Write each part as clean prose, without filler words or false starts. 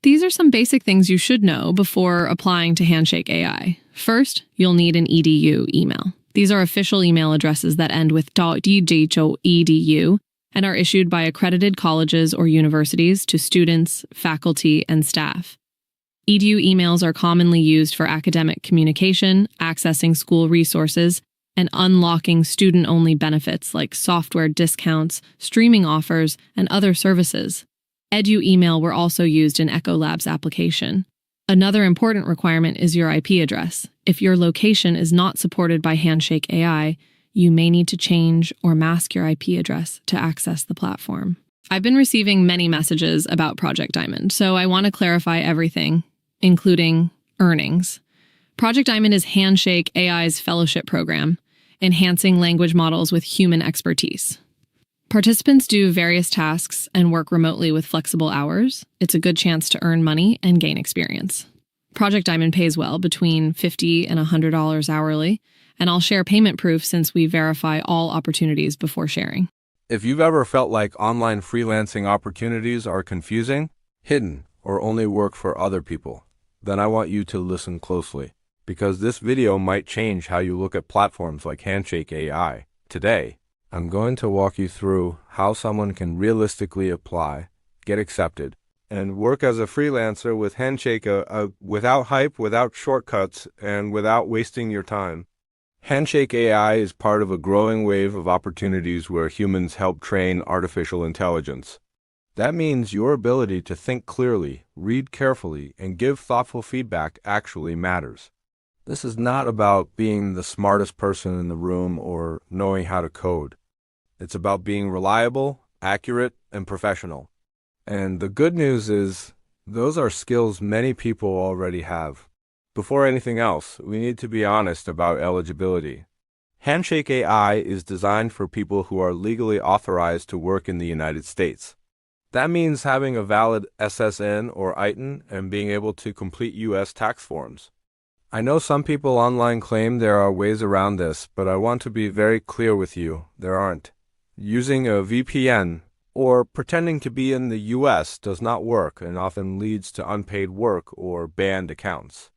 These are some basic things you should know before applying to Handshake AI. First, you'll need an EDU email. These are official email addresses that end with .edu and are issued by accredited colleges or universities to students, faculty, and staff. EDU emails are commonly used for academic communication, accessing school resources, and unlocking student-only benefits like software discounts, streaming offers, and other services. EDU email were also used in Ecolab's application. Another important requirement is your IP address. If your location is not supported by Handshake AI, you may need to change or mask your IP address to access the platform. I've been receiving many messages about Project Diamond, so I want to clarify everything, including earnings. Project Diamond is Handshake AI's fellowship program, enhancing language models with human expertise. Participants do various tasks and work remotely with flexible hours. It's a good chance to earn money and gain experience. Project Diamond pays well, between $50 and $100 hourly, and I'll share payment proof since we verify all opportunities before sharing. If you've ever felt like online freelancing opportunities are confusing, hidden, or only work for other people, then I want you to listen closely, because this video might change how you look at platforms like Handshake AI. Today, I'm going to walk you through how someone can realistically apply, get accepted, and work as a freelancer with Handshake without hype, without shortcuts, and without wasting your time. Handshake AI is part of a growing wave of opportunities where humans help train artificial intelligence. That means your ability to think clearly, read carefully, and give thoughtful feedback actually matters. This is not about being the smartest person in the room or knowing how to code. It's about being reliable, accurate, and professional. And the good news is, those are skills many people already have. Before anything else, we need to be honest about eligibility. Handshake AI is designed for people who are legally authorized to work in the United States. That means having a valid SSN or ITIN and being able to complete U.S. tax forms. I know some people online claim there are ways around this, but I want to be very clear with you, there aren't. Using a VPN or pretending to be in the U.S. does not work and often leads to unpaid work or banned accounts.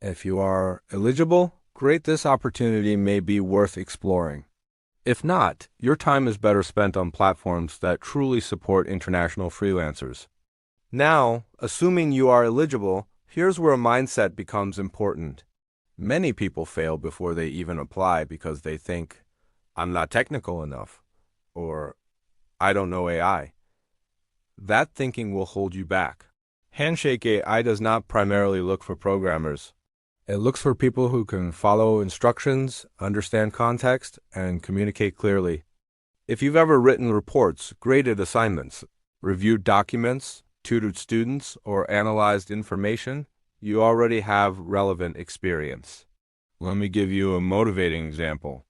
If you are eligible, great, this opportunity may be worth exploring. If not, your time is better spent on platforms that truly support international freelancers. Now, assuming you are eligible, here's where mindset becomes important. Many people fail before they even apply because they think, I'm not technical enough, or I don't know AI. That thinking will hold you back. Handshake AI does not primarily look for programmers. It looks for people who can follow instructions, understand context, and communicate clearly. If you've ever written reports, graded assignments, reviewed documents, tutored students, or analyzed information, you already have relevant experience. Let me give you a motivating example.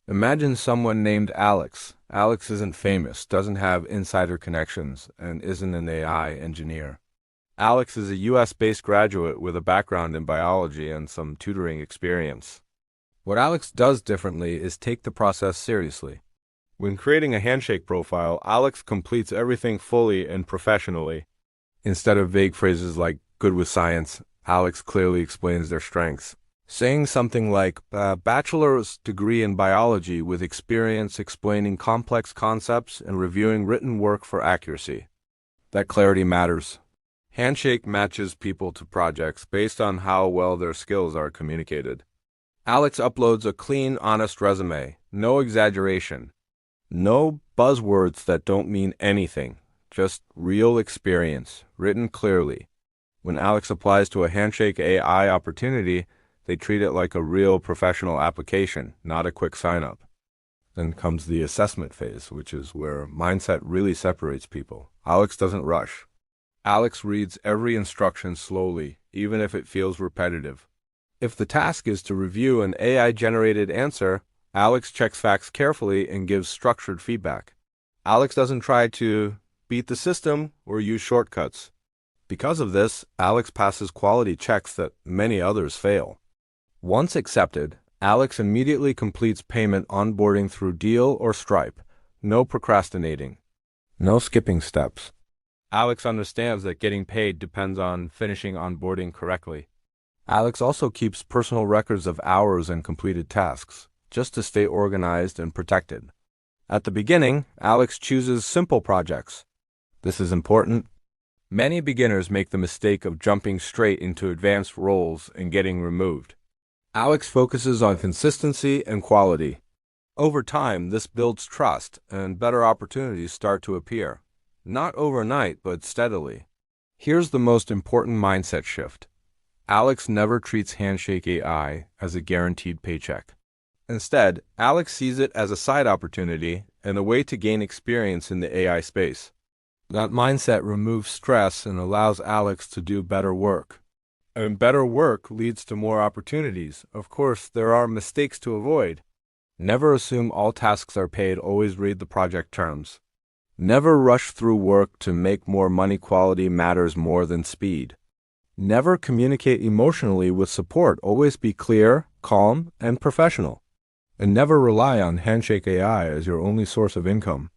Imagine someone named Alex. Alex isn't famous, doesn't have insider connections, and isn't an AI engineer. Alex is a US-based graduate with a background in biology and some tutoring experience. What Alex does differently is take the process seriously. When creating a Handshake profile, Alex completes everything fully and professionally. Instead of vague phrases like good with science, Alex clearly explains their strengths. Saying something like bachelor's degree in biology with experience explaining complex concepts and reviewing written work for accuracy. That clarity matters. Handshake matches people to projects based on how well their skills are communicated. Alex uploads a clean, honest resume, no exaggeration, no buzzwords that don't mean anything, just real experience, written clearly. When Alex applies to a Handshake AI opportunity, they treat it like a real professional application, not a quick sign-up. Then comes the assessment phase, which is where mindset really separates people. Alex doesn't rush. Alex reads every instruction slowly, even if it feels repetitive. If the task is to review an AI-generated answer, Alex checks facts carefully and gives structured feedback. Alex doesn't try to beat the system or use shortcuts. Because of this, Alex passes quality checks that many others fail. Once accepted, Alex immediately completes payment onboarding through Deal or Stripe. No procrastinating. No skipping steps. Alex understands that getting paid depends on finishing onboarding correctly. Alex also keeps personal records of hours and completed tasks, just to stay organized and protected. At the beginning, Alex chooses simple projects. This is important. Many beginners make the mistake of jumping straight into advanced roles and getting removed. Alex focuses on consistency and quality. Over time, this builds trust and better opportunities start to appear. Not overnight, but steadily. Here's the most important mindset shift. Alex never treats Handshake AI as a guaranteed paycheck. Instead, Alex sees it as a side opportunity and a way to gain experience in the AI space. That mindset removes stress and allows Alex to do better work. And better work leads to more opportunities. Of course, there are mistakes to avoid. Never assume all tasks are paid. Always read the project terms. Never rush through work to make more money. Quality matters more than speed. Never communicate emotionally with support. Always be clear, calm, and professional. And never rely on Handshake AI as your only source of income.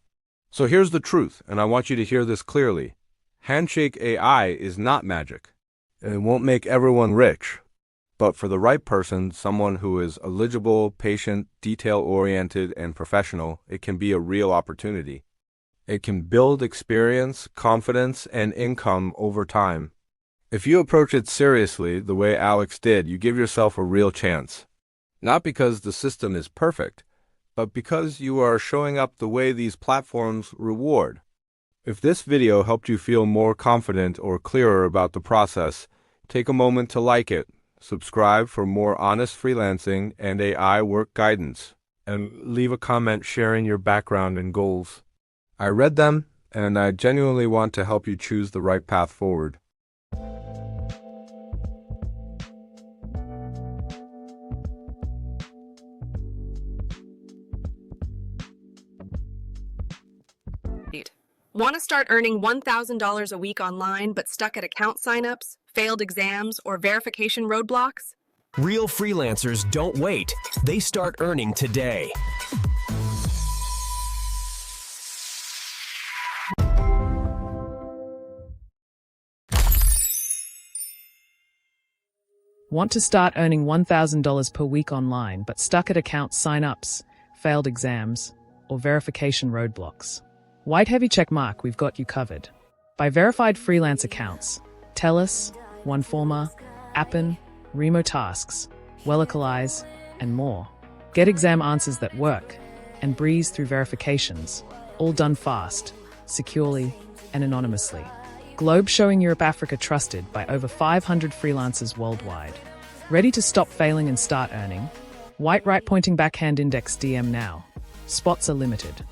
So here's the truth, and I want you to hear this clearly. Handshake AI is not magic. It won't make everyone rich. But for the right person, someone who is eligible, patient, detail-oriented, and professional, it can be a real opportunity. It can build experience, confidence, and income over time. If you approach it seriously, the way Alex did, you give yourself a real chance. Not because the system is perfect, but because you are showing up the way these platforms reward. If this video helped you feel more confident or clearer about the process, take a moment to like it, subscribe for more honest freelancing and AI work guidance, and leave a comment sharing your background and goals. I read them, and I genuinely want to help you choose the right path forward. Want to start earning $1,000 a week online but stuck at account signups, failed exams, or verification roadblocks? Real freelancers don't wait. They start earning today. Want to start earning $1,000 per week online but stuck at account signups, failed exams, or verification roadblocks? White heavy checkmark, we've got you covered. By verified freelance accounts, TELUS, OneForma, Appen, Remo Tasks, Wellicalize, and more. Get exam answers that work and breeze through verifications, all done fast, securely, and anonymously. Globe showing Europe Africa trusted by over 500 freelancers worldwide. Ready to stop failing and start earning? White right pointing backhand index DM now. Spots are limited.